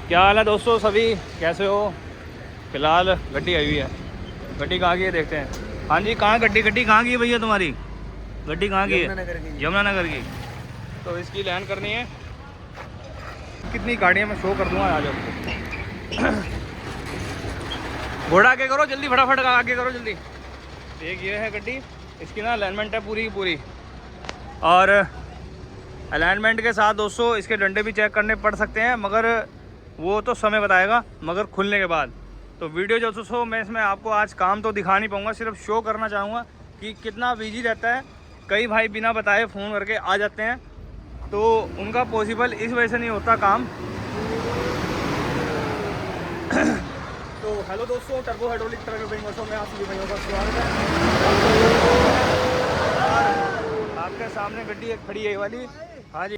क्या हाल है दोस्तों, सभी कैसे हो? फिलहाल गड्डी आई हुई है। गड्डी कहाँ की है देखते हैं। हाँ जी, कहाँ गड्डी गड्डी कहाँ की है भैया तुम्हारी? गड्डी कहाँ की है? यमुनानगर की। यमुनानगर की। तो इसकी लैंड करनी है। कितनी गाड़ियाँ मैं शो कर दूँगा, आ जाओ। घोड़ा आगे करो जल्दी, फटाफट आगे करो जल्दी। एक ये है गड्डी, इसकी ना अलाइनमेंट है पूरी की पूरी। और अलाइनमेंट के साथ दोस्तों इसके डंडे भी चेक करने पड़ सकते हैं, मगर वो तो समय बताएगा, मगर खुलने के बाद। तो वीडियो जो दोस्तों मैं इसमें आपको आज काम तो दिखा नहीं पाऊँगा, सिर्फ शो करना चाहूँगा कि कितना बिजी रहता है। कई भाई बिना बताए फ़ोन करके आ जाते हैं, तो उनका पॉसिबल इस वजह से नहीं होता काम। तो हेलो दोस्तों, टर्बो हाइड्रोलिक ट्रक वर्कशॉप में आप सभी भाइयों का स्वागत है। आपके सामने गड्डी एक खड़ी है ये वाली। हाँ जी,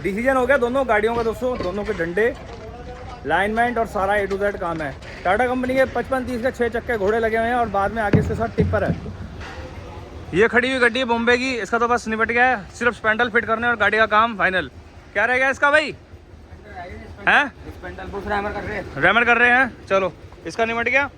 डिसीजन हो गया दोनों गाड़ियों का दोस्तों, दोनों के डंडे, लाइनमेंट और सारा A to Z काम है। टाटा कंपनी के 55-30 के 6 चक्के घोड़े लगे हुए हैं और बाद में आगे इसके साथ टिप्पर है। ये खड़ी हुई गड्डी है बॉम्बे की, इसका तो बस निपट गया है, सिर्फ स्पेंडल फिट करने और गाड़ी का काम फाइनल। क्या रह गया इसका भाई? हैं रैमर कर रहे हैं, चलो इसका निपट गया।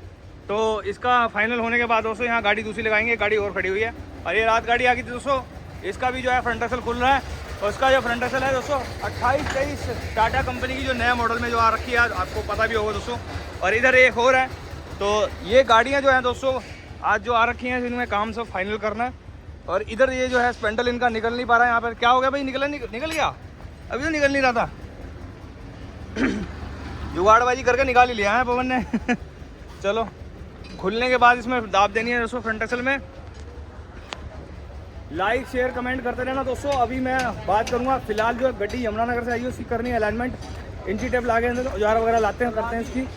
तो इसका फाइनल होने के बाद दोस्तों यहाँ गाड़ी दूसरी लगाएंगे, गाड़ी और खड़ी हुई है। और ये रात गाड़ी आ गई थी दोस्तों, इसका भी जो है फ्रंट एक्सल खुल रहा है। और इसका जो फ्रंट एक्सल है दोस्तों 28-23 टाटा कंपनी की जो नया मॉडल में जो आ रखी है, आपको पता भी होगा दोस्तों। और इधर एक और है। तो ये गाड़ियाँ जो हैं दोस्तों आज जो आ रखी हैं, इनमें काम सब फाइनल करना है। और इधर ये जो है स्पेंडल इनका निकल नहीं पा रहा है। यहाँ पर क्या हो गया भाई, निकल गया? अभी तो निकल नहीं रहा था। जुगाड़बाजी करके निकाल ही लिया है पवन ने। चलो खुलने के बाद इसमें दाब देनी है दोस्तों फ्रंट एक्सल में। लाइक शेयर कमेंट करते रहना दोस्तों। अभी मैं बात करूंगा, फिलहाल जो गड्डी यमुनानगर से आई है उसकी करनी है अलाइनमेंट। इंची टेप लागे औजार वगैरह लाते हैं, करते हैं इसकी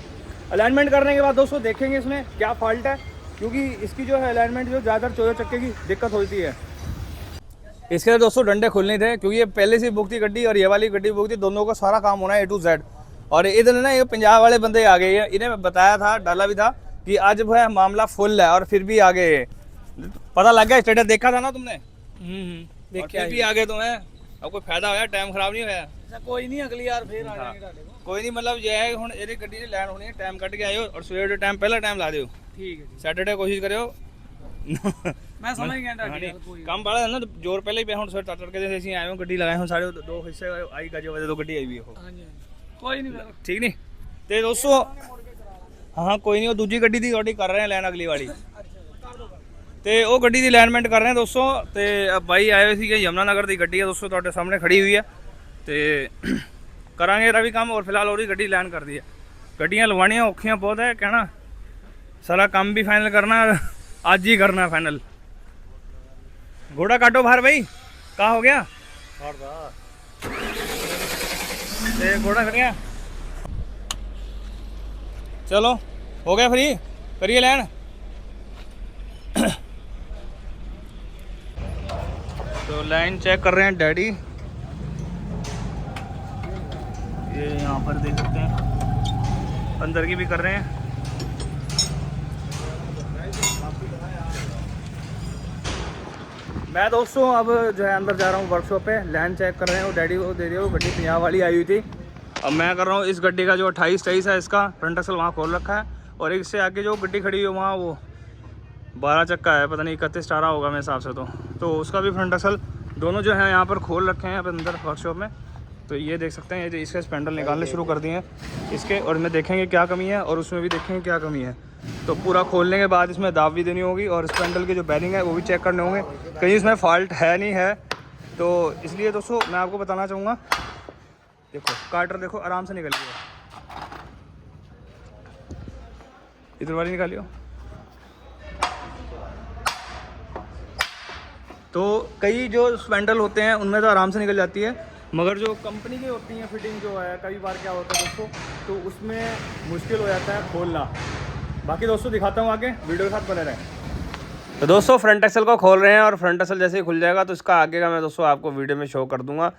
अलाइनमेंट। करने के बाद दोस्तों देखेंगे इसमें क्या फॉल्ट है, क्योंकि इसकी जो है अलाइनमेंट जो ज़्यादातर 14 चक्के की दिक्कत होती है। इसके लिए दोस्तों डंडे खुलने थे, क्योंकि ये पहले से बुक थी गड्डी और ये वाली गड्डी बुक थी, दोनों का सारा काम होना है A to Z। और इधर ना ये पंजाब वाले बंदे आ गए हैं, इन्हें बताया था, डाला भी था कि आज भाई मामला फुल है, और फिर भी आ गए। पता लग गया, स्टेटस देखा था ना तुमने? देख फिर भी आ गए तुम्हें। अब कोई फायदा होया? टाइम खराब नहीं होया? कोई नहीं, अगली यार फिर आ जाएंगे ਤੁਹਾਡੇ ਕੋਲ। कोई नहीं, मतलब ये है हुण ਇਹਦੀ ਗੱਡੀ ਦੀ ਲੈਣ ਹੋਣੀ है, टाइम ਕੱਢ के आयो और सवेरे टाइम पहला टाइम ला दियो। ठीक है सैटरडे कोशिश करियो। मैं समझ गया ਤੁਹਾਡੀ ਗੱਲ। कोई ਕੰਮ ਬੜਾ ਹੈ ਨਾ, जोर पहले ही पे ਹੁਣ ਸਵੇਰ ਤੜਕੇ ਦੇ ਅਸੀਂ ਆਏ ਹਾਂ, ਗੱਡੀ ਲਗਾਏ ਹੁਣ ਸਾਡੇ ਦੋ ਹਿੱਸੇ ਆਈ ਗਾਜੇ ਵਜੇ ਤੋਂ ਗੱਡੀ ਆਈ ਵੀ ਉਹ। हाँ जी, कोई नहीं फिर। ठीक नहीं ਤੇ ਦੋਸਤੋ, ਹਾਂ ਕੋਈ ਨਹੀਂ, ਉਹ ਦੂਜੀ ਗੱਡੀ ਦੀ ਗੱਡੀ ਕਰ ਰਹੇ ਹਾਂ ਲੈਣ, ਅਗਲੀ ਵਾਲੀ। ਤੇ ਉਹ ਗੱਡੀ ਦੀ ਅਲਾਈਨਮੈਂਟ ਕਰ ਰਹੇ ਹਾਂ ਦੋਸਤੋ। ਤੇ ਬਾਈ ਆਏ ਹੋਏ ਸੀਗੇ, ਯਮੁਨਾਨਗਰ ਦੀ ਗੱਡੀ ਹੈ ਦੋਸਤੋ, ਤੁਹਾਡੇ ਸਾਹਮਣੇ ਖੜੀ हुई है। ਤੇ ਕਰਾਂਗੇ ਇਹਦਾ ਵੀ ਕੰਮ। और फिलहाल और ही ਗੱਡੀ ਲੈਣ ਕਰਦੀ ਹੈ। ਗੱਡੀਆਂ ਲਵਾਉਣੀਆਂ ਔਖੀਆਂ ਬਹੁਤ ਹੈ, ਕਹਿਣਾ सारा काम भी फाइनल करना है, आज ही करना है फाइनल। घोड़ा काटो बाहर भाई, कहाँ हो गया? घोड़ा खड़ गया। चलो हो गया फ्री, करिए लैंड। तो लाइन चेक कर रहे हैं डैडी, ये यहाँ पर देख सकते हैं, अंदर की भी कर रहे हैं। मैं दोस्तों अब जो है अंदर जा रहा हूँ वर्कशॉप पे, लाइन चेक कर रहे हैं। वो डैडी को दे रही है, वो गड्डी पंजाब वाली आई हुई थी। अब मैं कर रहा हूँ इस गड्डी का जो 28-23 है, इसका फ्रंट एक्सल वहाँ खोल रखा है। और इससे आगे जो गड्डी खड़ी है वहाँ वो 12 चक्का है, पता नहीं 31-18 होगा मेरे हिसाब से। तो उसका भी फ्रंट एक्सल दोनों जो है यहाँ पर खोल रखे हैं अब अंदर वर्कशॉप में। तो ये देख सकते हैं, ये इसके स्पेंडल निकालने शुरू कर दिए हैं इसके, और इसमें देखेंगे क्या कमी है और उसमें भी देखेंगे क्या कमी है। तो पूरा खोलने के बाद इसमें दाब भी देनी होगी, और स्पेंडल के जो बैरिंग है वो भी चेक करने होंगे, कहीं इसमें फॉल्ट है नहीं है। तो इसलिए दोस्तों मैं आपको बताना चाहूँगा, देखो कार्टर देखो आराम से निकल गया, इधर वाली निकालियो। तो कई जो स्पेंडल होते हैं उनमें तो आराम से निकल जाती है, मगर जो कंपनी की होती हैं फिटिंग जो है, कई बार क्या होता है दोस्तों, तो उसमें मुश्किल हो जाता है खोलना। बाकी दोस्तों दिखाता हूँ आगे, वीडियो के साथ बने रहें। तो दोस्तों फ्रंट एक्सल को खोल रहे हैं, और फ्रंट एक्सल जैसे ही खुल जाएगा तो इसका आगे का मैं दोस्तों आपको वीडियो में शो कर दूंगा।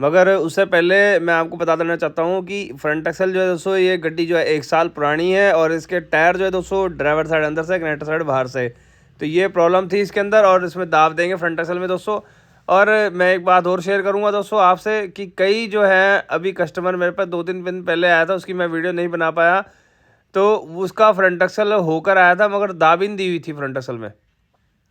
मगर उससे पहले मैं आपको बता देना चाहता हूँ कि फ्रंट एक्सल जो है दोस्तों, ये गड्डी जो है 1 साल पुरानी है, और इसके टायर जो है दोस्तों ड्राइवर साइड अंदर से, कनेक्टर साइड बाहर से। तो ये प्रॉब्लम थी इसके अंदर, और इसमें दाब देंगे फ्रंट एक्सल में दोस्तों। और मैं एक बात और शेयर करूंगा दोस्तों आपसे कि कई जो है अभी कस्टमर मेरे पास 2-3 दिन पहले आया था, उसकी मैं वीडियो नहीं बना पाया, तो उसका फ्रंट एक्सल होकर आया था मगर दाबिन दी हुई थी फ्रंट एक्सल में।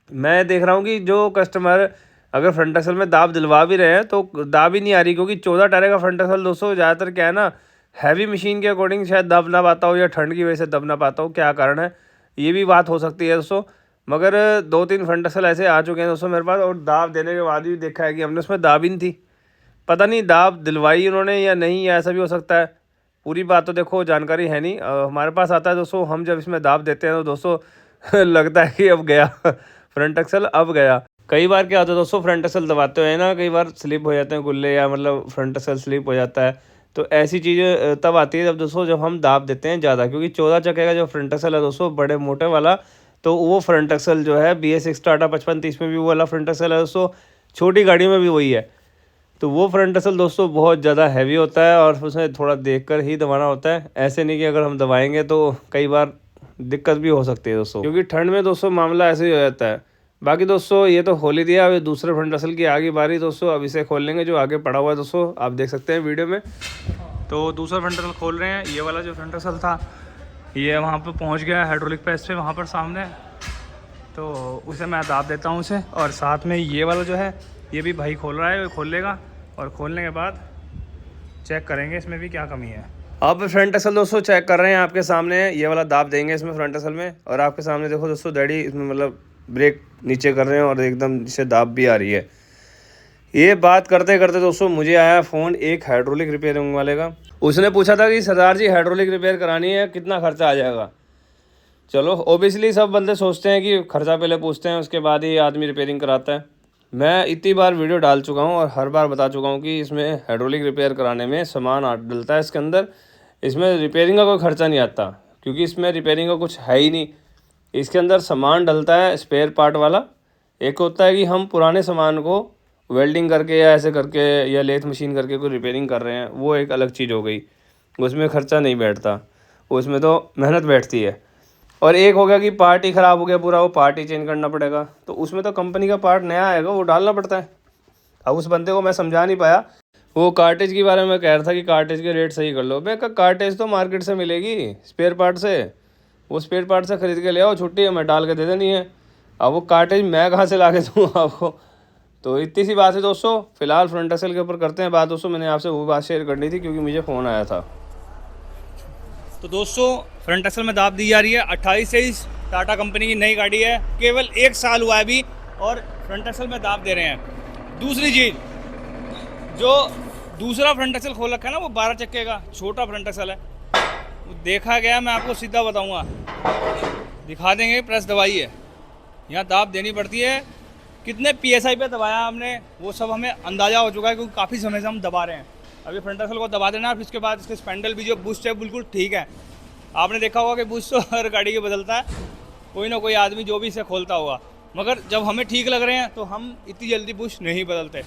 मैं देख रहा हूँ कि जो कस्टमर अगर फ्रंट एक्सल में दाब दिलवा भी रहे हैं तो दाब ही नहीं आ रही, क्योंकि 14 टायर का फ्रंट एक्सल दोस्तों ज़्यादातर क्या है ना, हैवी मशीन के अकॉर्डिंग शायद दब ना पाता हो या ठंड की वजह से दब ना पाता हो, क्या कारण है ये भी बात हो सकती है दोस्तों। मगर 2-3 फ्रंट एक्सल ऐसे आ चुके हैं दोस्तों मेरे पास, और दाब देने के बाद भी देखा है कि हमने उसमें दाब ही नहीं थी। पता नहीं दाब दिलवाई उन्होंने या नहीं, या ऐसा भी हो सकता है। पूरी बात तो देखो जानकारी है नहीं, हमारे पास आता है दोस्तों, हम जब इसमें दाब देते हैं तो दोस्तों लगता है कि अब गया फ्रंट एक्सल अब गया। कई बार क्या होता है दोस्तों, फ्रंट एक्सल दबाते हुए ना कई बार स्लिप हो जाते हैं गुल्ले, या मतलब फ्रंट एक्सल स्लिप हो जाता है, तो ऐसी चीज़ें तब आती है जब दोस्तों जब हम दाब देते हैं ज़्यादा, क्योंकि 14 चक्के का जो फ्रंट एक्सल है दोस्तों बड़े मोटे वाला, तो वो फ्रंट एक्सल जो है BS6 टाटा 5530 में भी वो वाला फ्रंट एक्सल है दोस्तों, छोटी गाड़ियों में भी वही है। तो वो फ्रंट एक्सल दोस्तों बहुत ज़्यादा हैवी होता है और उसमें थोड़ा देखकर ही दबाना होता है, ऐसे नहीं कि अगर हम दबाएंगे तो कई बार दिक्कत भी हो सकती है दोस्तों, क्योंकि ठंड में दोस्तों मामला ऐसे ही हो जाता है। बाकी दोस्तों ये तो खोल ही दिया, अब दूसरे फ्रंट एक्सल की आगे बारी दोस्तों, अब इसे खोल लेंगे, जो आगे पड़ा हुआ है दोस्तों आप देख सकते हैं वीडियो में। तो दूसरा फ्रंट एक्सल खोल रहे हैं। ये वाला जो फ्रंट एक्सल था ये वहाँ पे पहुँच गया हाइड्रोलिक प्रेस पे वहाँ पर सामने, तो उसे मैं दाब देता हूँ उसे। और साथ में ये वाला जो है ये भी भाई खोल रहा है, खोल लेगा, और खोलने के बाद चेक करेंगे इसमें भी क्या कमी है। आप फ्रंट एक्सल दोस्तों चेक कर रहे हैं आपके सामने, ये वाला दाब देंगे इसमें फ्रंट एक्सल में, और आपके सामने देखो दोस्तों डैडी इसमें मतलब ब्रेक नीचे कर रहे हैं और एकदम जिससे दाब भी आ रही है। ये बात करते करते दोस्तों मुझे आया फ़ोन एक हाइड्रोलिक रिपेयरिंग वाले का, उसने पूछा था कि सरदार जी हाइड्रोलिक रिपेयर करानी है कितना खर्चा आ जाएगा। चलो ओबियसली सब बंदे सोचते हैं कि खर्चा पहले पूछते हैं उसके बाद ही आदमी रिपेयरिंग कराता है। मैं इतनी बार वीडियो डाल चुका हूँ और हर बार बता चुका हूँ कि इसमें हाइड्रोलिक रिपेयर कराने में सामान डलता है इसके अंदर, इसमें रिपेयरिंग का कोई खर्चा नहीं आता, क्योंकि इसमें रिपेयरिंग का कुछ है ही नहीं। इसके अंदर सामान डलता है स्पेयर पार्ट वाला, एक होता है कि हम पुराने सामान को वेल्डिंग करके या ऐसे करके या लेथ मशीन करके कोई रिपेयरिंग कर रहे हैं, वो एक अलग चीज़ हो गई, उसमें खर्चा नहीं बैठता, उसमें तो मेहनत बैठती है। और एक हो गया कि पार्ट ही ख़राब हो गया पूरा, वो पार्ट ही चेंज करना पड़ेगा, तो उसमें तो कंपनी का पार्ट नया आएगा वो डालना पड़ता है। अब उस बंदे को मैं समझा नहीं पाया, वो कार्टेज के बारे में कह रहा था कि कार्टेज के रेट सही कर लो। मैं कहा कार्टेज तो मार्केट से मिलेगी स्पेयर पार्ट से, वो स्पेयर पार्ट से ख़रीद के ले आओ, छुट्टी है मैं डाल के दे देनी है। अब वो कार्टेज मैं कहाँ से ला के दूँ आपको। तो इतनी सी बात है दोस्तों। फिलहाल फ्रंट एक्सल के ऊपर करते हैं बात दोस्तों, मैंने आपसे वो बात शेयर करनी थी क्योंकि मुझे फ़ोन आया था। तो दोस्तों फ्रंट एक्सल में दाब दी जा रही है 2823 टाटा कंपनी की नई गाड़ी है, केवल 1 साल हुआ है अभी और फ्रंट एक्सल में दाब दे रहे हैं। दूसरी चीज़, जो दूसरा फ्रंट एक्सल खोल रखा है ना वो 12 चक्के का छोटा फ्रंट एक्सल है, वो देखा गया, मैं आपको सीधा बताऊंगा, दिखा देंगे, प्रेस दबाई है, यहाँ दाब देनी पड़ती है, कितने PSI पे दबाया हमने वो सब हमें अंदाज़ा हो चुका है, क्योंकि काफ़ी समय से हम दबा रहे हैं। अभी फ्रंट एक्सल को दबा देना, फिर उसके बाद इसके स्पेंडल भी जो बुश है बिल्कुल ठीक है। आपने देखा होगा कि बुश तो हर गाड़ी के बदलता है, कोई ना कोई आदमी जो भी इसे खोलता होगा, मगर जब हमें ठीक लग रहे हैं तो हम इतनी जल्दी बुश नहीं बदलते।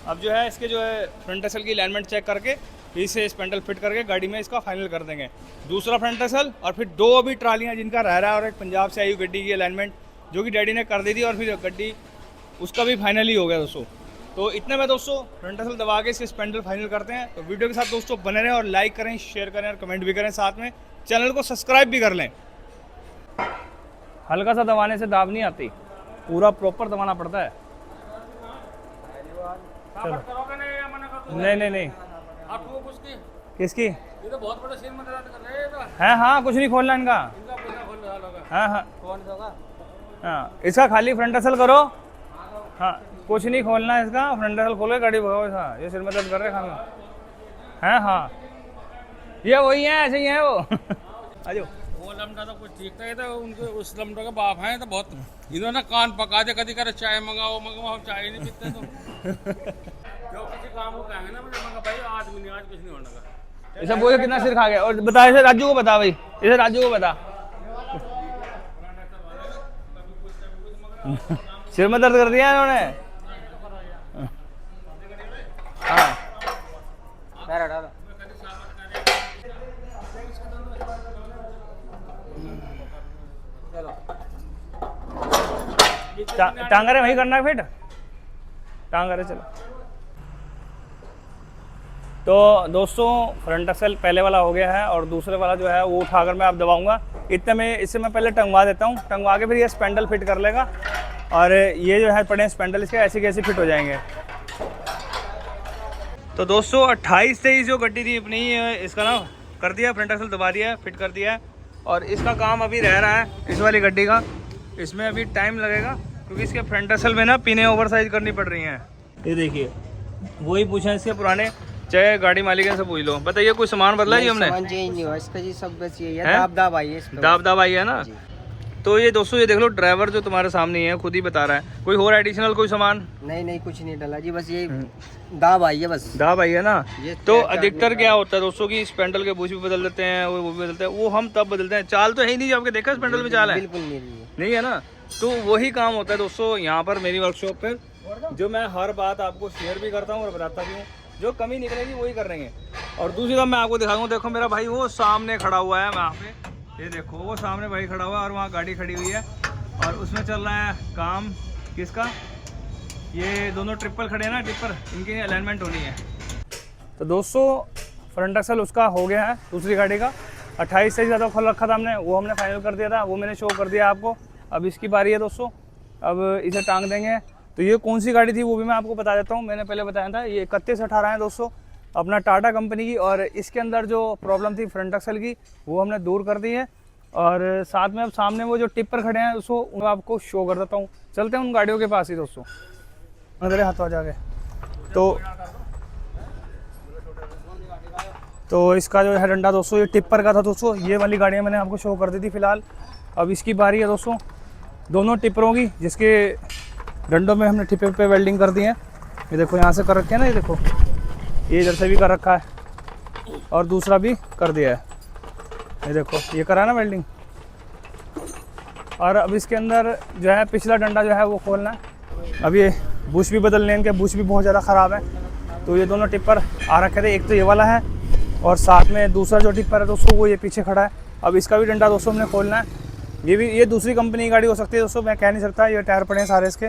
अब जो है इसके जो है फ्रंट एक्सल की अलाइनमेंट चेक करके फिर से स्पेंडल फिट करके गाड़ी में इसका फाइनल कर देंगे। दूसरा फ्रंट एक्सल और फिर 2 अभी ट्रालियाँ जिनका रह रहा है, और एक पंजाब से आई हुई गड्डी की अलाइनमेंट जो कि डैडी ने कर दी थी, और फिर गड्डी उसका भी फाइनल ही हो गया दोस्तों। तो इतने में दोस्तों फ्रंट एक्सल दबा के इसके स्पेंडल फाइनल करते हैं। तो वीडियो के साथ दोस्तों बने रहें और लाइक करें, शेयर करें और कमेंट भी करें, साथ में चैनल को सब्सक्राइब भी कर लें। हल्का सा दबाने से दाब नहीं आती, पूरा प्रॉपर दबाना पड़ता है। चलो नहीं किसकी, ये तो बहुत बड़ा शेयर मत कर रहे हैं। हाँ कुछ नहीं खोलना इनका, हाँ इसका खाली फ्रंट एक्सल करो, हाँ कुछ नहीं खोलना इसका, फ्रंट एक्सल खोलो गाड़ी भगाओ इसका, ये सिर में दर्द कर रहे हैं खाना है। हाँ ये वही है, ऐसे ही है वो आ जाओ। वो लमडा तो कुछ ठीक था, ये तो उनके उस लमडा का बाप है तो बहुत इन्होंने कान पका दे, कभी करे चाय मंगाओ चाय नहीं पीते तो जो किसी काम को कहेंगे ना मुझे मंगा भाई आज कुछ नहीं होने का, ऐसा बोले कितना सिर खा गया। और बता इसे राजू को बता, भाई इसे राजू को बता सिर में दर्द कर दिया इन्होंने। हाँ टांगरे वही करना है फिट। टांग अरे चलो। तो दोस्तों फ्रंट एक्सेल पहले वाला हो गया है और दूसरे वाला जो है वो उठाकर मैं आप दबाऊंगा। इतने में इससे मैं पहले टंगवा देता हूँ, टंगवा के फिर ये स्पेंडल फिट कर लेगा और ये जो है पड़े स्पेंडल इसके ऐसे कैसे फिट हो जाएंगे। तो दोस्तों 28-23 जो गड्डी थी अपनी, इसका ना कर दिया, फ्रंट एक्सेल दबा दिया है, फिट कर दिया है और इसका काम अभी रह रहा है इस वाली गड्डी का। इसमें अभी टाइम लगेगा क्योंकि इसके फ्रंट एक्सेल में ना पिने ओवर साइज करनी पड़ रही हैं। ये देखिए वही पूछा इसके पुराने, चाहे गाड़ी मालिक से पूछ लो। बताइए कोई सामान बदला है जी हमने? सामान चेंज नहीं हुआ इसका जी, सब बस यही है, दाब आई है इसमें, दाब आई है ना। तो ये दोस्तों ये देख लो, ड्राइवर जो तुम्हारे सामने ही है खुद ही बता रहा है। कोई और एडिशनल कोई सामान नहीं कुछ नहीं डाला जी, बस ये दाब आई है, बस दाब आई है ना। तो क्या अधिकतर क्या होता है दोस्तों कि स्पेंडल के बूश भी बदल देते हैं, वो भी बदलते हैं, वो हम तब बदलते हैं। चाल तो है ही नहीं जो आपके देखा स्पेंडल में चाल है, बिल्कुल नहीं है ना। तो वही काम होता है दोस्तों यहाँ पर मेरी वर्कशॉप पर, जो मैं हर बात आपको शेयर भी करता हूँ और बताता भी हूँ। जो कमी निकलेगी वही कर रहे हैं। और दूसरी बात मैं आपको दिखाऊंगा, देखो मेरा भाई वो सामने खड़ा हुआ है वहाँ पे, ये देखो वो सामने भाई खड़ा हुआ है और वहाँ गाड़ी खड़ी हुई है और उसमें चल रहा है काम किसका, ये दोनों ट्रिपल खड़े हैं ना, ट्रिपर, इनकी अलाइनमेंट होनी है। तो दोस्तों फ्रंट एक्सेल उसका हो गया है दूसरी गाड़ी का। 28 से ज़्यादा खोल रखा था हमने, वो हमने फाइनल कर दिया था, वो मैंने शो कर दिया आपको। अब इसकी बारी है दोस्तों, अब इसे टांग देंगे। तो ये कौन सी गाड़ी थी वो भी मैं आपको बता देता हूँ। मैंने पहले बताया था ये 3118 है दोस्तों, अपना टाटा कंपनी की। और इसके अंदर जो प्रॉब्लम थी फ्रंट एक्सेल की वो हमने दूर कर दी है। और साथ में अब सामने वो जो टिप्पर खड़े हैं उसको आपको शो कर देता हूँ। चलते हैं उन गाड़ियों के पास ही दोस्तों, अंदर हाथों आ जाके। तो इसका जो है डंडा दोस्तों ये टिप्पर का था दोस्तों, ये वाली गाड़ियाँ मैंने आपको शो कर दी थी फिलहाल। अब इसकी बारी है दोस्तों दोनों टिप्परों की, जिसके डंडों में हमने टिप्पर पे वेल्डिंग कर दी है। ये देखो यहाँ से कर रखे हैं ना, ये देखो ये इधर से भी कर रखा है और दूसरा भी कर दिया है, ये देखो ये करा ना वेल्डिंग। और अब इसके अंदर जो है पिछला डंडा जो है वो खोलना है। अब ये बुश भी बदलने हैं, इनके बुश भी बहुत ज़्यादा ख़राब है। तो ये दोनों टिप्पर आ रखे थे, एक तो ये वाला है और साथ में दूसरा जो टिप्पर है दोस्तों वो ये पीछे खड़ा है। अब इसका भी डंडा दोस्तों हमने खोलना है। ये दूसरी कंपनी की गाड़ी हो सकती है दोस्तों, मैं कह नहीं सकता। ये टायर पड़े हैं सारे इसके,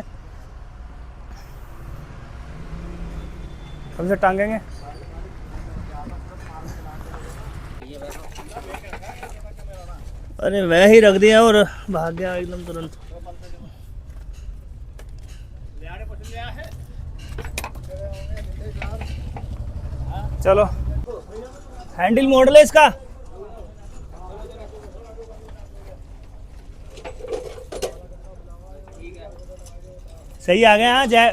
अब इसे टांगेंगे। अरे वह ही रख दिया और भाग गया एकदम तुरंत। चलो हैंडल मॉडल है इसका, सही आ गया। हाँ जय।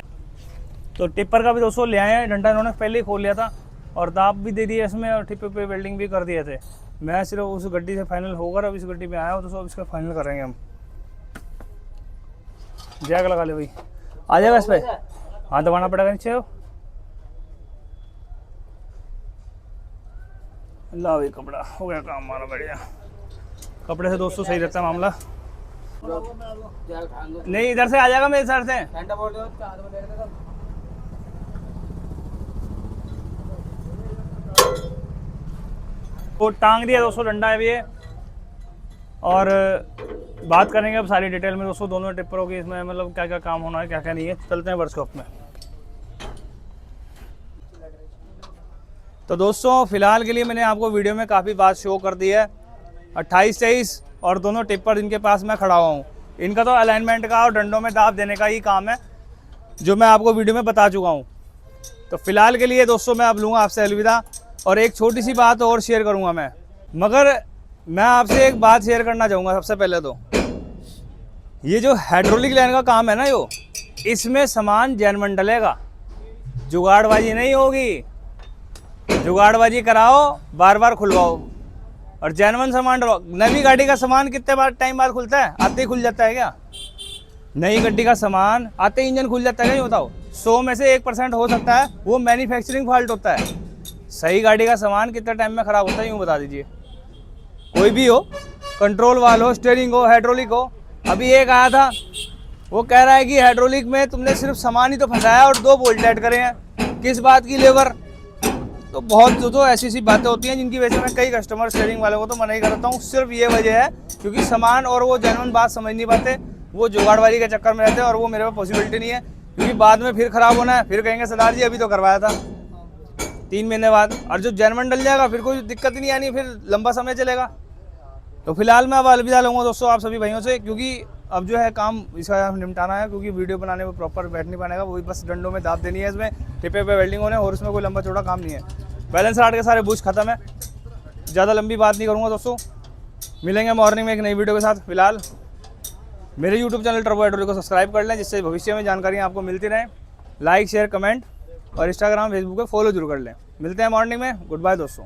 तो टिप्पर का भी दोस्तों ले आए हैं, डंडा इन्होंने पहले ही खोल लिया था और दाब भी दे दिया इसमें और टिप्पर पे वेल्डिंग भी कर दिए थे। मैं सिर्फ उस गड्डी से फाइनल होकर अब इस गड्डी में आया हूँ, तो सब इसका फाइनल करेंगे हम। जैक लगा ले भाई, आ जाएगा इस पर, हाँ दबाना पड़ेगा नीचे। ला भाई कपड़ा हो गया काम हमारा बढ़िया। कपड़े से दोस्तों सही रहता है मामला। नहीं इधर से आ जाएगा मेरे सर से। वो टांग दिया दोस्तों डंडा है ये। और बात करेंगे अब सारी डिटेल में दोस्तों दोनों टिप्परों की, इसमें मतलब क्या क्या काम होना है क्या क्या नहीं है। चलते हैं वर्कशॉप में। तो दोस्तों फिलहाल के लिए मैंने आपको वीडियो में काफ़ी बात शो कर दी है। 28-23 और दोनों टिप्पर जिनके पास मैं खड़ा हुआ हूँ, इनका तो अलाइनमेंट का और डंडों में दाब देने का ही काम है, जो मैं आपको वीडियो में बता चुका हूँ। तो फिलहाल के लिए दोस्तों मैं अब लूँगा आपसे अलविदा। और एक छोटी सी बात और शेयर करूँगा मैं, मगर मैं आपसे एक बात शेयर करना चाहूँगा। सबसे पहले तो ये जो हाइड्रोलिक लाइन का काम है ना, यो इसमें सामान जेन्युइन डलेगा, जुगाड़बाजी नहीं होगी। जुगाड़बाजी कराओ, बार बार खुलवाओ और जेन्युइन सामान डलो। नई गाड़ी का सामान कितने बार टाइम बाद खुलता है? आते ही खुल जाता है क्या? नई गाड़ी का सामान आते ही इंजन खुल जाता है क्या? ये बताओ। 100 में से 1% हो सकता है वो मैन्युफैक्चरिंग फॉल्ट होता है। सही गाड़ी का सामान कितने टाइम में ख़राब होता है यूँ बता दीजिए। कोई भी हो, कंट्रोल वाल हो, स्टीयरिंग हो, हाइड्रोलिक हो। अभी एक आया था, वो कह रहा है कि हाइड्रोलिक में तुमने सिर्फ सामान ही तो फंसाया और 2 बोल्ट ऐड करे हैं, किस बात की लेबर। तो बहुत तो ऐसी ऐसी बातें होती हैं जिनकी वजह से मैं कई कस्टमर स्टीयरिंग वालों को तो मना ही करता हूँ। सिर्फ ये वजह है क्योंकि सामान और वो जेन्युइन बात समझ नहीं पाते, वो जुगाड़बाजी के चक्कर में रहते हैं और वो मेरे पास पॉसिबिलिटी नहीं है। क्योंकि बाद में फिर ख़राब होना है, फिर कहेंगे सरदार जी अभी तो करवाया था 3 महीने बाद, और जो जेनवन डल जाएगा फिर कोई दिक्कत ही नहीं आनी, फिर लंबा समय चलेगा। तो फिलहाल मैं अब अलविदा लूँगा दोस्तों आप सभी भाइयों से, क्योंकि अब जो है काम इसका निपटाना है, क्योंकि वीडियो बनाने में प्रॉपर बैठ नहीं पाएगा, वही बस डंडों में दाब देनी है, इसमें टिपे पे वेल्डिंग होने, और इसमें कोई लंबा चौड़ा काम नहीं है। बैलेंस राड के सारे बुश खत्म है। ज़्यादा लंबी बात नहीं करूँगा दोस्तों, मिलेंगे मॉर्निंग में एक नई वीडियो के साथ। फिलहाल मेरे यूट्यूब चैनल टर्बो हाइड्रोलिक को सब्सक्राइब कर लें, जिससे भविष्य में जानकारियाँ आपको मिलती रहें। लाइक शेयर कमेंट और इंस्टाग्राम फेसबुक पे फॉलो जरूर कर लें। मिलते हैं मॉर्निंग में। गुड बाय दोस्तों।